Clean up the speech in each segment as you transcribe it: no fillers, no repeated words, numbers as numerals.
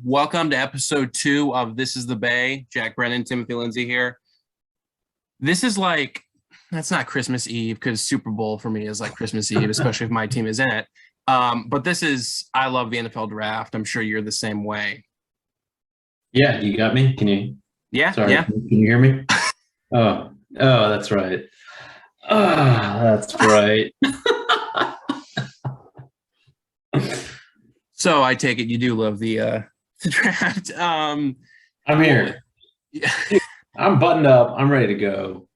Welcome to episode 2 of This is the Bay. Jack Brennan, Timothy Lindsay here. This is like, that's not Christmas Eve because Super Bowl for me is like Christmas Eve, especially if my team is in it. But this is, I love the NFL draft. I'm sure you're the same way. Yeah, you got me? Can you? Yeah, Sorry, yeah. can you hear me? Oh, that's right. Oh, that's right. So I take it you do love the draft. I'm here. Yeah. I'm buttoned up. I'm ready to go.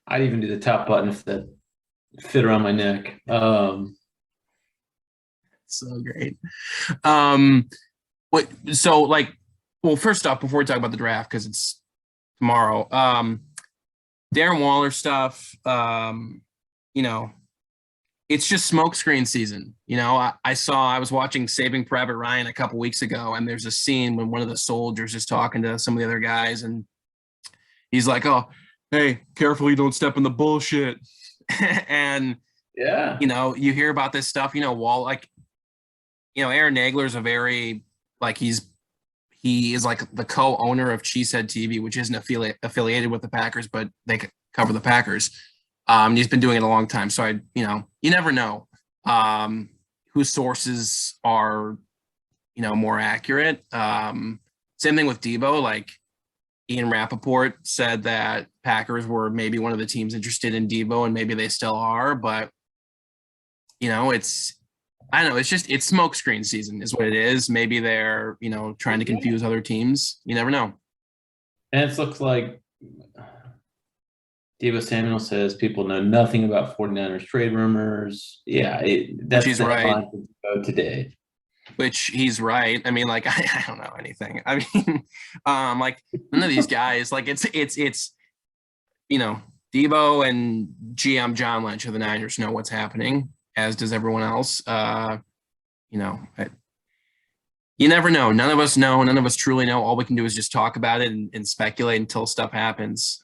I'd even do the top button if that fit around my neck. So great. First off, before we talk about the draft, because it's tomorrow, Darren Waller stuff, it's just smokescreen season. I was watching Saving Private Ryan a couple weeks ago, and there's a scene when one of the soldiers is talking to some of the other guys, and he's like, "Oh, hey, careful you don't step in the bullshit." And yeah, you hear about this stuff. Aaron Nagler's he is like the co-owner of Cheesehead TV, which isn't affiliated with the Packers, but they cover the Packers. He's been doing it a long time. So you never know whose sources are, more accurate. Same thing with Debo. Like Ian Rappaport said that Packers were maybe one of the teams interested in Debo, and maybe they still are. But, I don't know. It's smokescreen season is what it is. Maybe they're, trying to confuse other teams. You never know. and it looks like Deebo Samuel says people know nothing about 49ers trade rumors. Yeah, that's Which he's right. Today. Which he's right. I mean, like, I don't know anything. I mean, like none of these guys, like it's Debo and GM John Lynch of the Niners know what's happening, as does everyone else. You never know. None of us know. None of us truly know. All we can do is just talk about it and speculate until stuff happens.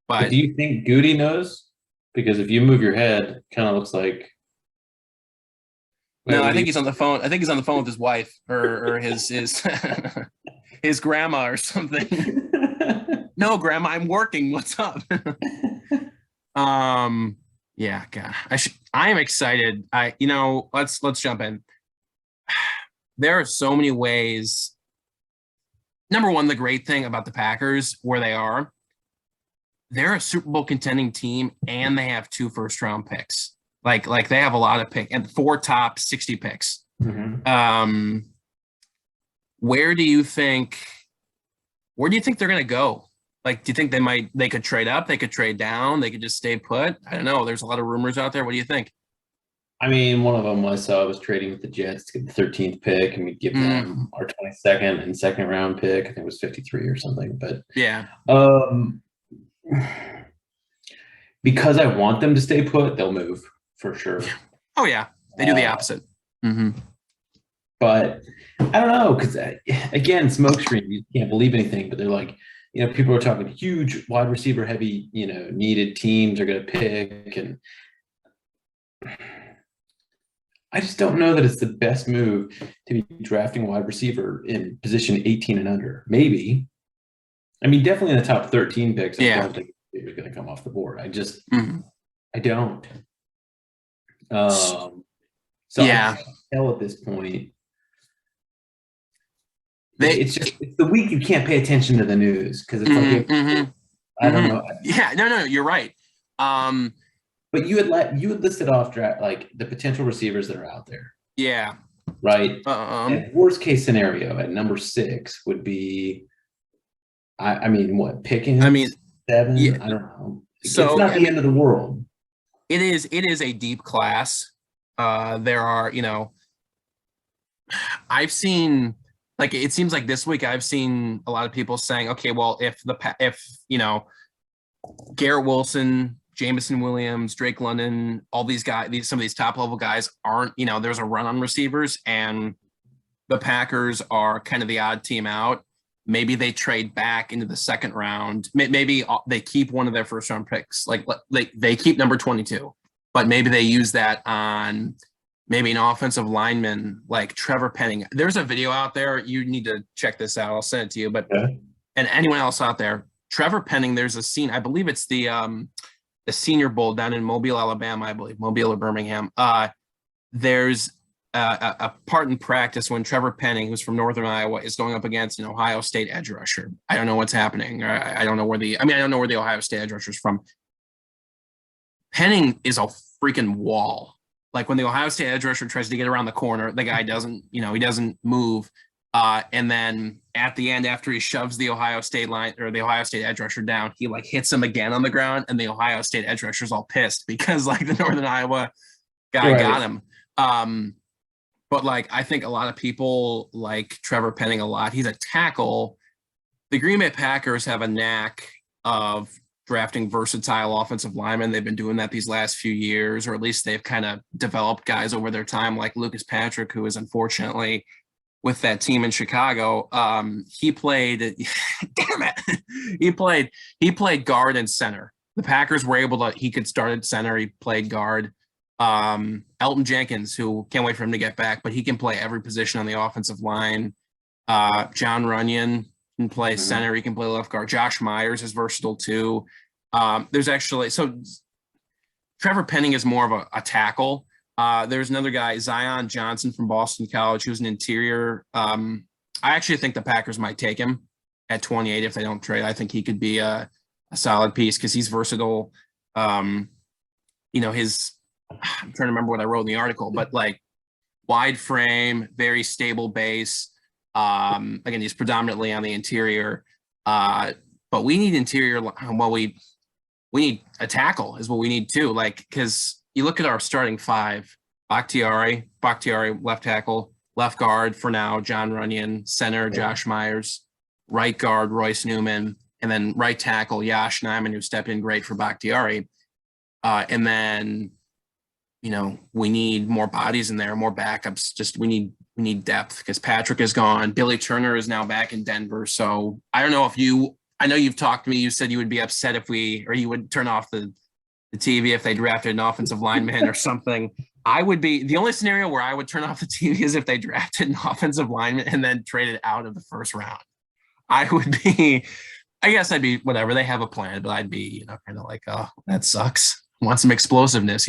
But do you think Goody knows? Because if you move your head, it kind of looks like. No, I think he's on the phone. I think he's on the phone with his wife or his his grandma or something. No, grandma, I'm working. What's up? Yeah, God, I am excited. Let's jump in. There are so many ways. Number one, the great thing about the Packers, where they are, they're a Super Bowl contending team, and they have 2 first-round picks. Like they have a lot of picks and 4 top 60 picks. Mm-hmm. Where do you think they're going to go? Like, do you think they could trade up? They could trade down? They could just stay put? I don't know. There's a lot of rumors out there. What do you think? I mean, one of them I saw was trading with the Jets to get the 13th pick, and we'd give them our 22nd and second round pick. I think it was 53 or something. But yeah, because I want them to stay put, they'll move for sure. Oh yeah, they do the opposite. Mm-hmm. But I don't know, because again, smokescreen. You can't believe anything. But they're like, people are talking huge wide receiver heavy, needed teams are going to pick, and I just don't know that it's the best move to be drafting wide receiver in position 18 and under. Maybe. I mean, definitely in the top 13 picks. I don't think it's going to come off the board. I don't. So yeah, I can't tell at this point. It's the week you can't pay attention to the news because it's I don't know. Yeah, no, you're right. But you had listed off like the potential receivers that are out there. Yeah. Right. And worst case scenario at number 6 would be, I mean, what, Pickens? I mean, 7. Yeah. I don't know. So it's not the end of the world. It is a deep class. There are, I've seen, like, it seems like this week I've seen a lot of people saying, okay, well, if Garrett Wilson, Jameson Williams, Drake London, all these guys, some of these top level guys aren't, there's a run on receivers and the Packers are kind of the odd team out. Maybe they trade back into the second round. Maybe they keep one of their first round picks. Like they keep number 22, but maybe they use that on maybe an offensive lineman like Trevor Penning. There's a video out there. You need to check this out. I'll send it to you. But and anyone else out there, Trevor Penning, there's a scene. I believe it's the Senior Bowl down in Mobile, Alabama. I believe Mobile or Birmingham. There's a part in practice when Trevor Penning, who's from Northern Iowa, is going up against an Ohio State edge rusher. I don't know what's happening. I don't know where I don't know where the Ohio State edge rusher is from. Penning is a freaking wall. Like when the Ohio State edge rusher tries to get around the corner, the guy doesn't, he doesn't move. And then at the end, after he shoves the Ohio State line or the Ohio State edge rusher down, he like hits him again on the ground, and the Ohio State edge rusher's all pissed because like the Northern Iowa guy got him. But like I think a lot of people like Trevor Penning a lot. He's a tackle. The Green Bay Packers have a knack of drafting versatile offensive linemen. They've been doing that these last few years, or at least they've kind of developed guys over their time, like Lucas Patrick, who is unfortunately with that team in Chicago. He played, damn it, he played guard and center. The Packers were able to, he could start at center. He played guard. Elton Jenkins, who can't wait for him to get back, but he can play every position on the offensive line. John Runyon can play center. He can play left guard. Josh Myers is versatile too. There's actually, so Trevor Penning is more of a tackle. There's another guy, Zion Johnson from Boston College, who's an interior. I actually think the Packers might take him at 28 if they don't trade. I think he could be a solid piece because he's versatile. I'm trying to remember what I wrote in the article, but like wide frame, very stable base. Again, he's predominantly on the interior, but we need interior. Well, we need a tackle is what we need too. Like, because you look at our starting five: Bakhtiari, left tackle, left guard for now, John Runyon, center, Josh Myers, right guard, Royce Newman, and then right tackle, Yash Nyman, who stepped in great for Bakhtiari. And then, we need more bodies in there, more backups. Just we need depth because Patrick is gone. Billy Turner is now back in Denver. So I don't know I know you've talked to me. You said you would be upset you would turn off the TV if they drafted an offensive lineman or something. The only scenario where I would turn off the TV is if they drafted an offensive lineman and then traded out of the first round. I guess I'd be whatever. They have a plan, but I'd be, kind of like, oh, that sucks. Want some explosiveness,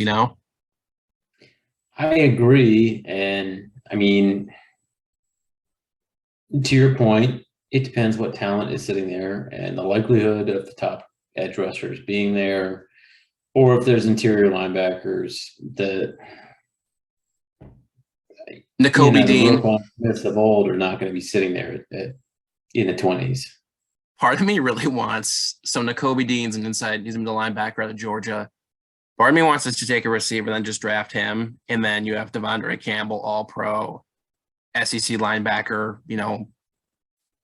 I agree. And I mean, to your point, it depends what talent is sitting there and the likelihood of the top edge rushers being there, or if there's interior linebackers that Nakobe Dean Smiths of old are not going to be sitting there in the 20s. Part of me really wants, so Nakobe Dean's an inside, he's a middle linebacker out of Georgia. Part of me wants us to take a receiver, then just draft him. And then you have Devondre Campbell, all-pro, SEC linebacker,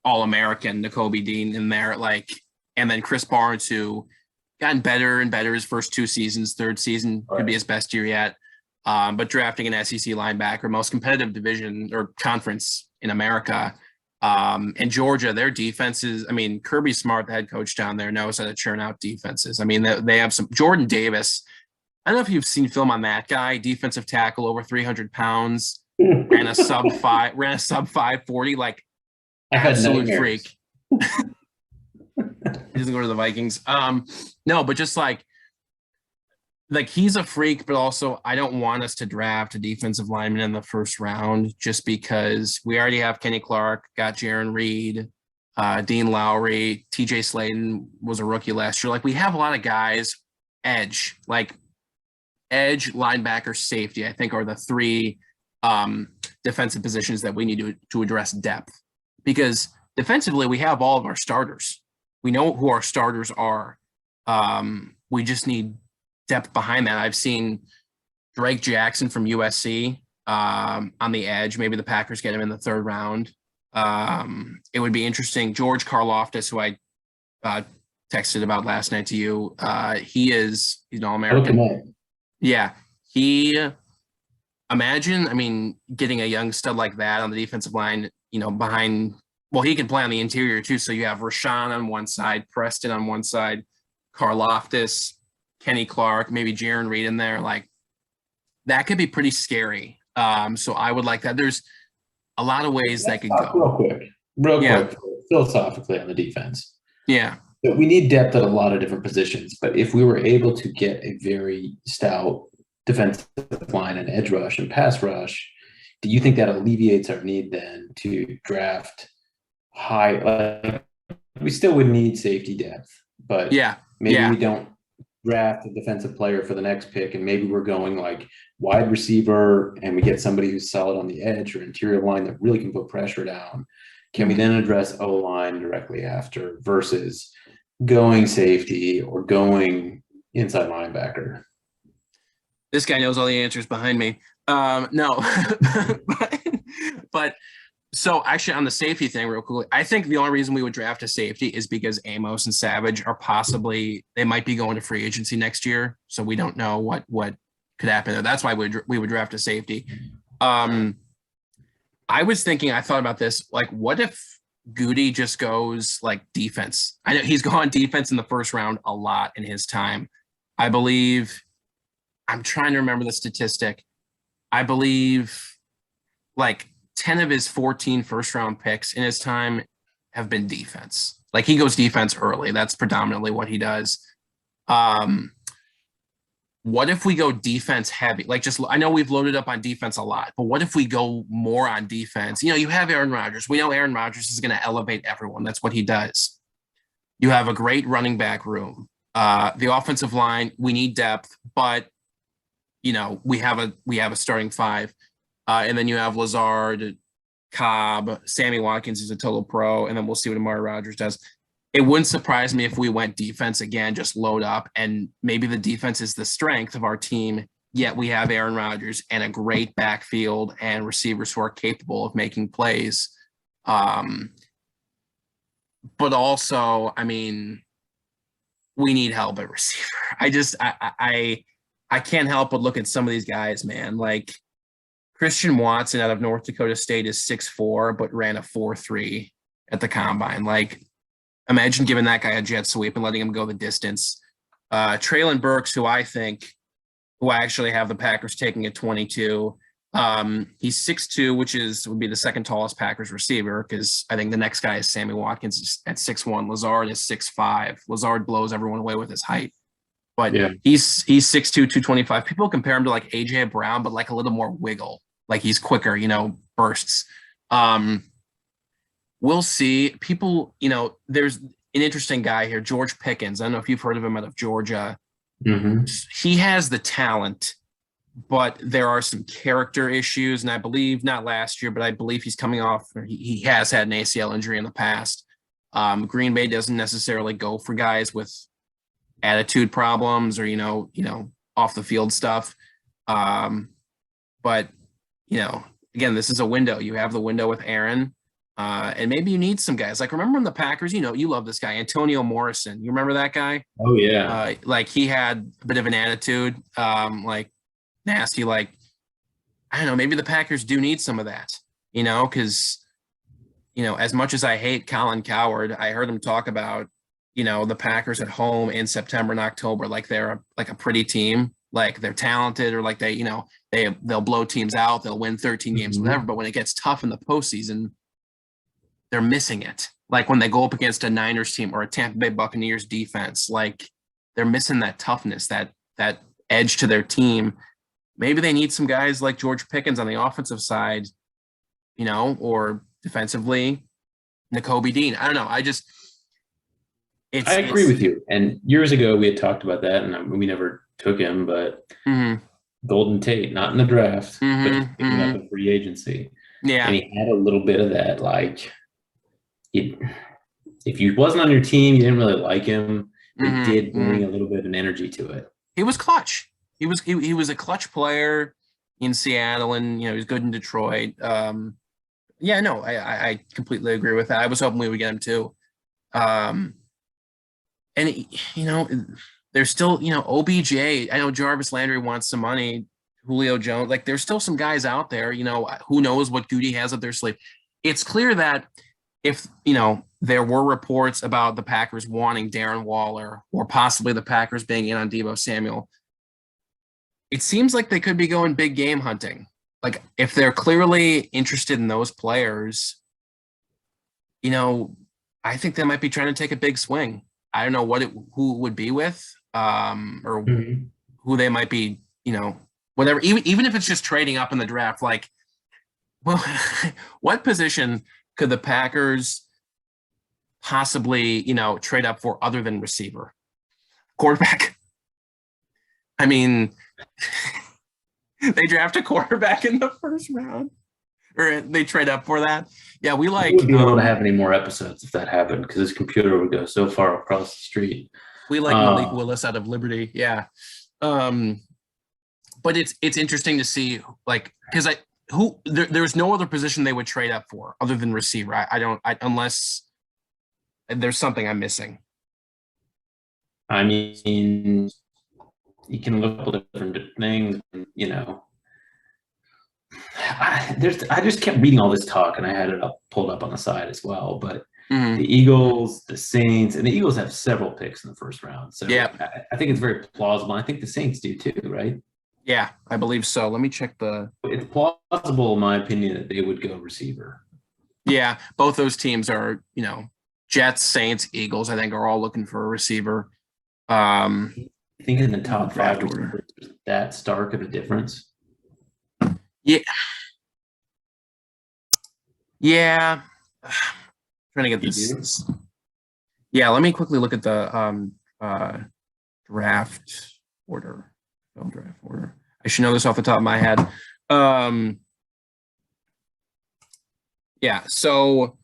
all-American, Nakobe Dean in there. And then Chris Barnes, who gotten better and better his first two seasons, third season could be his best year yet. But drafting an SEC linebacker, most competitive division or conference in America. And Georgia, their defenses, Kirby Smart, the head coach down there, knows how to churn out defenses. They have some Jordan Davis. I don't know if you've seen film on that guy, defensive tackle, over 300 pounds, ran a sub 540, like absolute freak. He doesn't go to the Vikings. No, but just like he's a freak, but also I don't want us to draft a defensive lineman in the first round just because we already have Kenny Clark, got Jaron Reed, Dean Lowry, TJ Slaton was a rookie last year. Like we have a lot of guys, edge, linebacker, safety, I think are the three defensive positions that we need to address depth, because defensively we have all of our starters. We know who our starters are. We just need depth behind that. I've seen Drake Jackson from USC on the edge. Maybe the Packers get him in the third round. It would be interesting. George Karlaftis, who I texted about last night to you, he's an All-American. Yeah. Imagine, getting a young stud like that on the defensive line, behind, well, he can play on the interior too. So you have Rashawn on one side, Preston on one side, Karlaftis, Kenny Clark, maybe Jaron Reed in there. Like that could be pretty scary. So I would like that. There's a lot of ways that Let's could talk go. real Yeah. quick, philosophically on the defense. Yeah. But we need depth at a lot of different positions. But if we were able to get a very stout defensive line and edge rush and pass rush, do you think that alleviates our need then to draft high? Like, we still would need safety depth, but Yeah. maybe Yeah. we don't draft a defensive player for the next pick, and maybe we're going like wide receiver, and we get somebody who's solid on the edge or interior line that really can put pressure down. Can we then address O line directly after versus going safety or going inside linebacker? This guy knows all the answers behind me. No, but so actually on the safety thing real quickly, I think the only reason we would draft a safety is because Amos and Savage are they might be going to free agency next year. So we don't know what could happen there. That's why we would draft a safety. I thought about this, like, what if Goody just goes like defense? I know he's gone defense in the first round a lot in his time. I believe, I'm trying to remember the statistic. I believe like 10 of his 14 first round picks in his time have been defense. Like he goes defense early. That's predominantly what he does. What if we go defense heavy? Like I know we've loaded up on defense a lot, but what if we go more on defense? You have Aaron Rodgers. We know Aaron Rodgers is going to elevate everyone. That's what he does. You have a great running back room. The offensive line, we need depth, but we have a starting five. And then you have Lazard, Cobb, Sammy Watkins is a total pro, and then we'll see what Amari Rodgers does. It wouldn't surprise me if we went defense again, just load up, and maybe the defense is the strength of our team, yet we have Aaron Rodgers and a great backfield and receivers who are capable of making plays. But also, I mean, we need help at receiver. I can't help but look at some of these guys, man. Like Christian Watson out of North Dakota State is 6'4", but ran a 4.3 at the combine. Like, imagine giving that guy a jet sweep and letting him go the distance. Traylon Burks, who I actually have the Packers taking at 22. He's 6'2", which would be the second tallest Packers receiver, because I think the next guy is Sammy Watkins at 6'1". Lazard is 6'5". Lazard blows everyone away with his height. But yeah, he's 6'2", 225. People compare him to like A.J. Brown, but like a little more wiggle. Like he's quicker, bursts. We'll see. People, there's an interesting guy here, George Pickens. I don't know if you've heard of him out of Georgia. Mm-hmm. He has the talent, but there are some character issues. And I believe, not last year, but I believe he's coming off, he has had an ACL injury in the past. Green Bay doesn't necessarily go for guys with attitude problems or, off the field stuff. But, again, this is a window. You have the window with Aaron. And maybe you need some guys. Like, remember in the Packers, you love this guy, Antonio Morrison. You remember that guy? Oh, yeah. Like, he had a bit of an attitude, like, nasty. Like, I don't know, maybe the Packers do need some of that, because, as much as I hate Colin Cowherd, I heard him talk about, the Packers at home in September and October, like they're like a pretty team, like they're talented, or like they'll blow teams out, they'll win 13 games, whatever. But when it gets tough in the postseason, they're missing it. Like when they go up against a Niners team or a Tampa Bay Buccaneers defense, like they're missing that toughness, that edge to their team. Maybe they need some guys like George Pickens on the offensive side, or defensively, Nakobe Dean. I don't know. I agree with you. And years ago we had talked about that, and we never took him, but Golden Tate, not in the draft, but picking up in free agency. Yeah. And he had a little bit of that, like, if you wasn't on your team, you didn't really like him. He did bring a little bit of an energy to it. He was clutch. He was a clutch player in Seattle, and he was good in Detroit. I completely agree with that. I was hoping we would get him too. And there's still OBJ. I know Jarvis Landry wants some money. Julio Jones. Like there's still some guys out there. Who knows what Goody has up their sleeve. It's clear that if there were reports about the Packers wanting Darren Waller, or possibly the Packers being in on Deebo Samuel, it seems like they could be going big game hunting. like if they're clearly interested in those players, I think they might be trying to take a big swing. I don't know who it would be with, or Mhm. who they might be, whatever. Even if it's just trading up in the draft, like, well, what position could the Packers possibly, trade up for other than receiver? Quarterback. I mean, they draft a quarterback in the first round, or they trade up for that. Yeah, we I like wouldn't be able to have any more episodes if that happened because his computer would go so far across the street. Malik Willis out of Liberty. Yeah. But it's interesting to see, like, because there's no other position they would trade up for other than receiver. Unless there's something I'm missing. I mean, you can look at different things, I just kept reading all this talk, and I had it pulled up on the side as well. But the Eagles, the Saints, and the Eagles have several picks in the first round. So yeah, I think it's very plausible. I think the Saints do too, right? Yeah, I believe so. Let me check It's plausible, in my opinion, that they would go receiver. Yeah, both those teams are, Jets, Saints, Eagles, I think are all looking for a receiver. I think in the top five, that stark of a difference. Yeah. Yeah. Trying to get this. Yeah, let me quickly look at the draft order. Draft order. I should know this off the top of my head. Yeah, so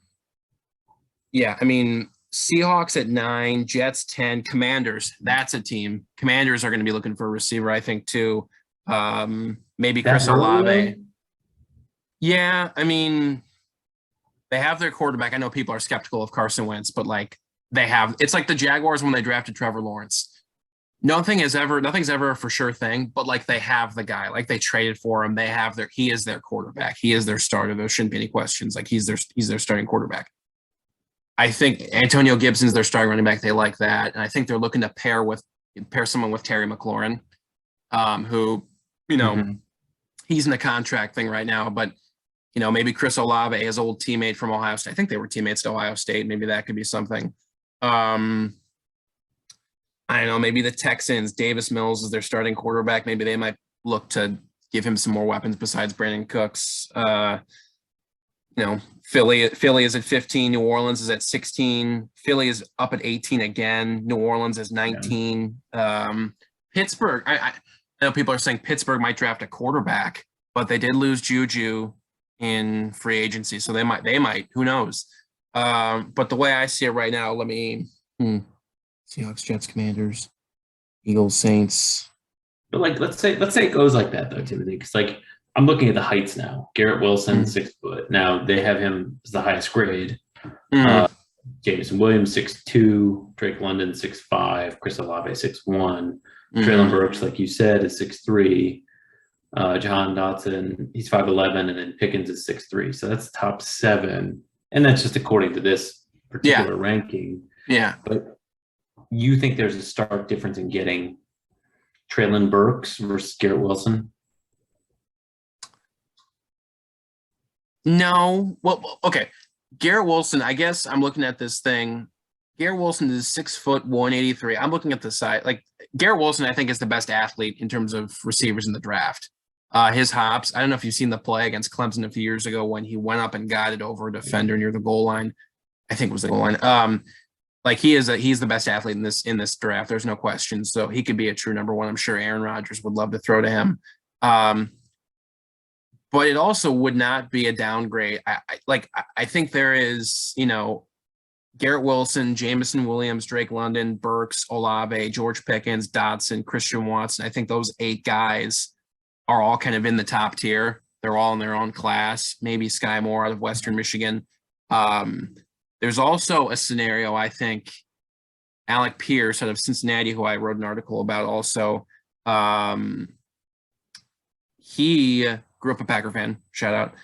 I mean, Seahawks at 9, Jets 10, Commanders. That's a team. Commanders are going to be looking for a receiver, I think, too. Maybe Chris Olave. Yeah, I mean, they have their quarterback. I know people are skeptical of Carson Wentz, but like it's like the Jaguars when they drafted Trevor Lawrence. Nothing's ever a for sure thing, but like they have the guy, like they traded for him. He is their quarterback. He is their starter. There shouldn't be any questions. Like he's their starting quarterback. I think Antonio Gibson's their starting running back. They like that. And I think they're looking to pair someone with Terry McLaurin, who, he's in a contract thing right now, but maybe Chris Olave, his old teammate from Ohio State. I think they were teammates at Ohio State. Maybe that could be something. I don't know, maybe the Texans, Davis Mills is their starting quarterback. Maybe they might look to give him some more weapons besides Brandon Cooks. Philly is at 15. New Orleans is at 16. Philly is up at 18 again. New Orleans is 19. Pittsburgh, I know people are saying Pittsburgh might draft a quarterback, but they did lose Juju in free agency. So they might, who knows? But the way I see it right now, let me... Seahawks, Jets, Commanders, Eagles, Saints. But like, let's say it goes like that though, Timothy. Because like I'm looking at the heights now. Garrett Wilson, 6 foot. Now they have him as the highest grade. Jameson Williams, 6'2", Drake London, 6'5", Chris Olave, 6'1", Treylon Burks, like you said, is 6'3". Jahan Dotson, he's 5'11", and then Pickens is 6'3". So that's top 7, and that's just according to this particular ranking. Yeah, but you think there's a stark difference in getting Treylon Burks versus Garrett Wilson? No. Well, okay. Garrett Wilson, I guess I'm looking at this thing. Garrett Wilson is 6 foot, 183. I'm looking at the side. Like Garrett Wilson, I think is the best athlete in terms of receivers in the draft. His hops, I don't know if you've seen the play against Clemson a few years ago when he went up and guided over a defender near the goal line. I think it was the goal line. Like he's the best athlete in this draft. There's no question. So he could be a true number 1. I'm sure Aaron Rodgers would love to throw to him. But it also would not be a downgrade. I think there is, Garrett Wilson, Jameson Williams, Drake London, Burks, Olave, George Pickens, Dotson, Christian Watson. I think those 8 guys are all kind of in the top tier. They're all in their own class. Maybe Sky Moore out of Western Michigan. There's also a scenario, I think, Alec Pierce out of Cincinnati, who I wrote an article about also. He grew up a Packer fan, shout out.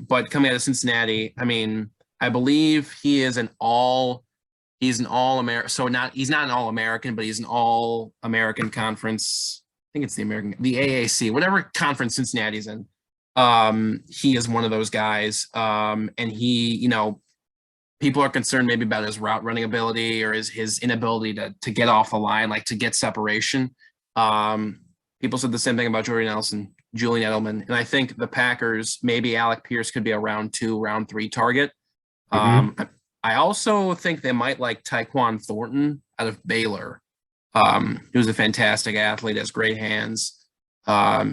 But coming out of Cincinnati, I mean, I believe he's an all-American. So he's not an all-American, but he's an all-American conference. I think it's the AAC, whatever conference Cincinnati's in. He is one of those guys. And he, people are concerned maybe about his route running ability or his inability to get off the line, like to get separation. People said the same thing about Jordy Nelson, Julian Edelman, and I think the Packers, maybe Alec Pierce could be a round 2, round 3 target. I also think they might like Tyquan Thornton out of Baylor, who's a fantastic athlete, has great hands. I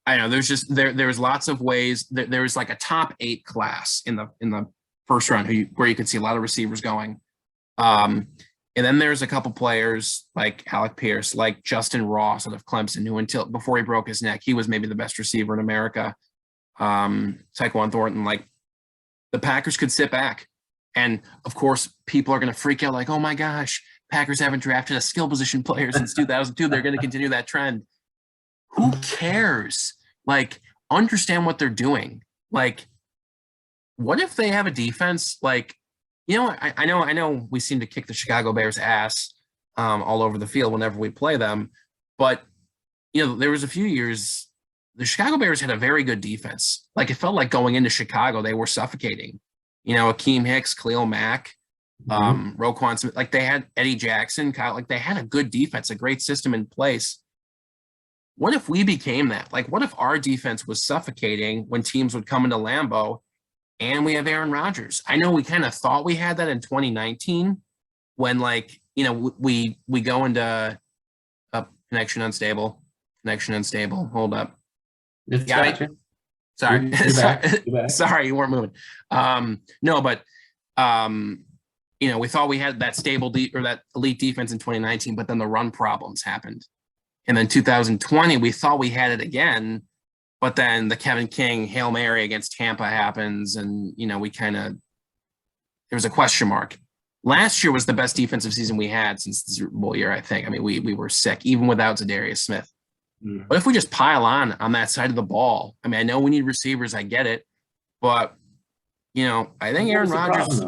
know there's lots of ways. There's like a top 8 class in the first round where you could see a lot of receivers going. And then there's a couple players like Alec Pierce, like Justin Ross out of Clemson, who before he broke his neck, he was maybe the best receiver in America. Tyquan Thornton, like the Packers could sit back. And of course, people are going to freak out like, oh my gosh, Packers haven't drafted a skill position player since 2002. They're going to continue that trend. Who cares? Like, understand what they're doing. Like, what if they have a defense? Like, I know we seem to kick the Chicago Bears ass all over the field whenever we play them. But, there was a few years, the Chicago Bears had a very good defense. Like, it felt like going into Chicago, they were suffocating. Akeem Hicks, Khalil Mack, Roquan Smith, like they had Eddie Jackson, Kyle, like they had a good defense, a great system in place. What if we became that? Like, what if our defense was suffocating when teams would come into Lambeau and we have Aaron Rodgers? I know we kind of thought we had that in 2019 when, like, we go into connection unstable. Hold up. Sorry. Sorry, you weren't moving. No, but we thought we had that stable or that elite defense in 2019, but then the run problems happened. And then 2020, we thought we had it again, but then the Kevin King Hail Mary against Tampa happens, and we there was a question mark. Last year was the best defensive season we had since the Super Bowl year, I think. I mean, we were sick, even without Zadarius Smith. What if we just pile on that side of the ball? I mean, I know we need receivers, I get it, but I think Aaron Rodgers.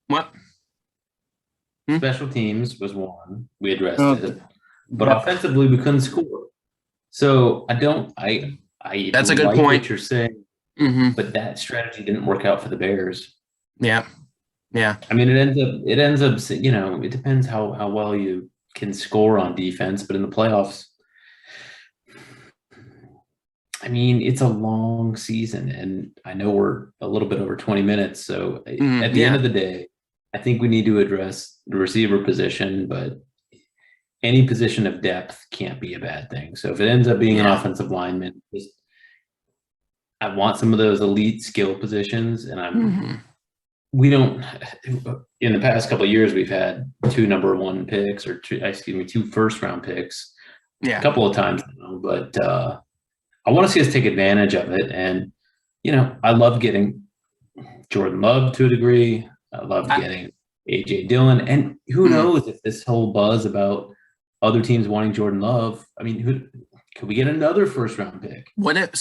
What? Special teams was one. We addressed it, but offensively we couldn't score. So I that's a good point. What you're saying, but that strategy didn't work out for the Bears. Yeah. I mean, it ends up. It depends how well you can score on defense, but in the playoffs, I mean, it's a long season, and I know we're a little bit over 20 minutes. So at the end of the day, I think we need to address the receiver position, but any position of depth can't be a bad thing. So if it ends up being an offensive lineman, I want some of those elite skill positions, and we don't. In the past couple of years, we've had 2 number 1 picks or 2 first-round picks, a couple of times now, but I want to see us take advantage of it. And, I love getting Jordan Love to a degree. I love getting A.J. Dillon. And who knows if this whole buzz about other teams wanting Jordan Love, I mean, could we get another first-round pick? What if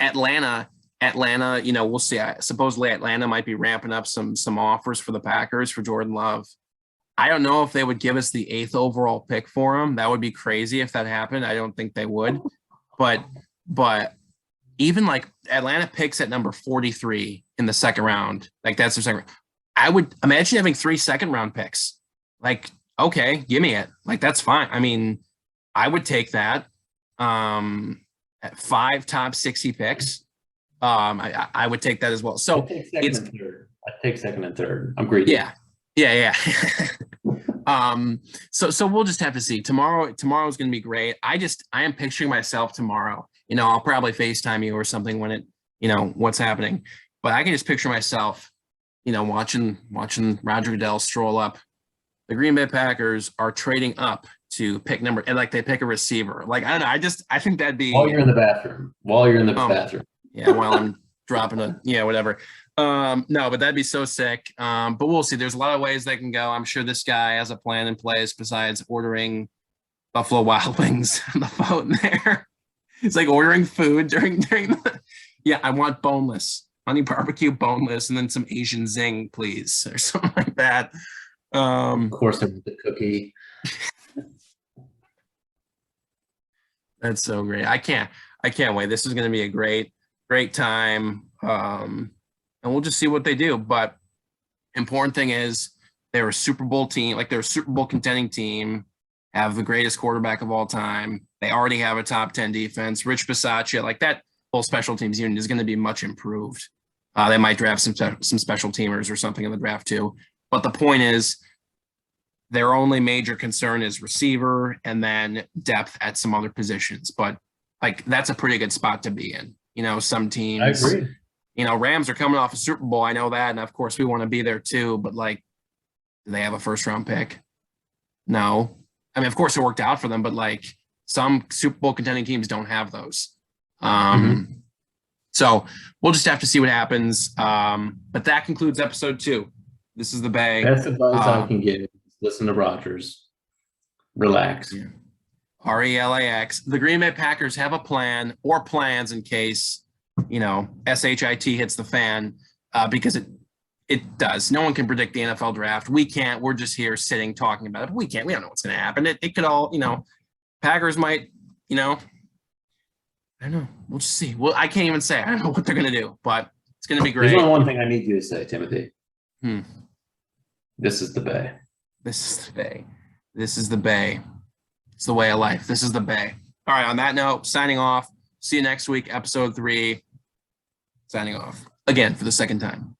Atlanta, we'll see. Supposedly Atlanta might be ramping up some offers for the Packers for Jordan Love. I don't know if they would give us the 8th overall pick for him. That would be crazy if that happened. I don't think they would. But even like Atlanta picks at number 43 in the second round, like that's their second round. I would imagine having 3 second-round picks. Like, okay, give me it. Like, that's fine. I mean, I would take that. At 5 top 60 picks. I would take that as well. So I'd take second and third. I'm greedy. Yeah. So we'll just have to see. Tomorrow's going to be great. I am picturing myself tomorrow. I'll probably FaceTime you or something when what's happening. But I can just picture myself, watching Roger Goodell stroll up. The Green Bay Packers are trading up to pick number, and like they pick a receiver. Like, I don't know. I think that'd be while you're in the bathroom. Yeah, while I'm dropping whatever. No, but that'd be so sick. But we'll see. There's a lot of ways they can go. I'm sure this guy has a plan in place besides ordering Buffalo Wild Wings on the phone there. It's like ordering food during the, I want boneless, honey barbecue boneless, and then some Asian zing, please, or something like that. Of course, there was the cookie. That's so great. I can't I can't wait. This is going to be a great time. And we'll just see what they do. But important thing is they're a Super Bowl team, like they're a Super Bowl contending team, have the greatest quarterback of all time. They already have a top 10 defense. Rich Bisaccia, like that whole special teams unit is going to be much improved. They might draft some special teamers or something in the draft too. But the point is, their only major concern is receiver and then depth at some other positions. But like that's a pretty good spot to be in. You know, some teams, I agree. you know, Rams are coming off a Super Bowl. I know that. And of course we want to be there too. But like, do they have a first round pick? No. I mean, of course it worked out for them, but like some Super Bowl contending teams don't have those. So we'll just have to see what happens. But that concludes episode 2. This is the Bay. Best advice I can give is listen to Rodgers. Relax. Yeah. RELAX. The Green Bay Packers have a plan or plans in case, you know, SHIT hits the fan, because it does. No one can predict the NFL draft. We can't. We're just here sitting talking about it. But we can't. We don't know what's going to happen. It could all, you know, Packers might, you know, I don't know. We'll just see. Well, I can't even say. I don't know what they're going to do, but it's going to be great. There's only one thing I need you to say, Timothy. Hmm. This is the Bay. This is the Bay. This is the Bay. It's the way of life. This is the Bay. All right. On that note, signing off. See you next week, episode 3. Signing off again for the second time.